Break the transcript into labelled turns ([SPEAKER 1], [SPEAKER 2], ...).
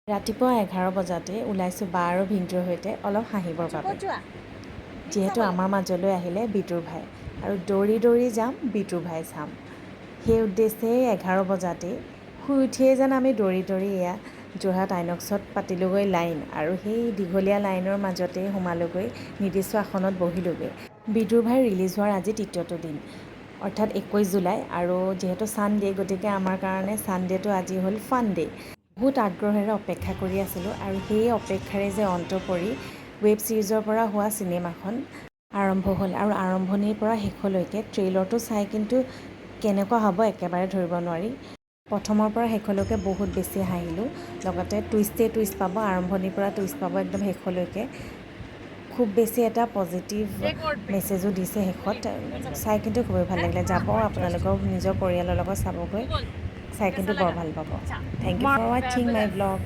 [SPEAKER 1] ৰাতিপুৱা 11 বজাতে ওলাইছোঁ বা আৰু ভিনটোৰ সৈতে অলপ হাঁহিবৰ বাবে। যিহেতু আমাৰ মাজলৈ আহিলে বিটুৰ ভাই আৰু দৌৰি দৌৰি যাম বিটুৰ ভাই চাম। সেই উদ্দেশ্যেই 11 বজাতেই শুই উঠিয়েই যেন আমি দৌৰি দৌৰি এয়া যোৰহাট আইনক্সত পাতিলোগৈ লাইন আৰু সেই দীঘলীয়া লাইনৰ মাজতেই সোমালোগৈ নিৰ্দিষ্ট আসনত বহিলোগৈ। বিটুৰ ভাই ৰিলিজ হোৱাৰ আজি তৃতীয়টো দিন অৰ্থাৎ 21 জুলাই আৰু যিহেতু ছানডে' গতিকে আমাৰ কাৰণে ছানডে'টো আজি হ'ল ফান ডে'। বহুত আগ্ৰহেৰে অপেক্ষা কৰি আছিলোঁ আৰু সেই অপেক্ষাৰে যে অন্ত পৰি ৱেব ছিৰিজৰ পৰা হোৱা চিনেমাখন আৰম্ভ হ'ল আৰু আৰম্ভণিৰ পৰা শেষলৈকে ট্ৰেইলাৰটো চাই কিন্তু কেনেকুৱা হ'ব একেবাৰে ধৰিব নোৱাৰি। প্ৰথমৰ পৰা শেষলৈকে বহুত বেছি হাঁহিলোঁ, লগতে টুইষ্ট পাব, আৰম্ভণিৰ পৰা টুইষ্ট পাব একদম শেষলৈকে। খুব বেছি এটা পজিটিভ মেছেজো দিছে শেষত, চাই কিন্তু খুবেই ভাল লাগিলে। যাব আপোনালোকেও নিজৰ পৰিয়ালৰ লগত চাবগৈ, চাই কিন্তু বৰ ভাল পাব। থেংক ইউ ফৰ ৱাচিং মাই ব্লগ।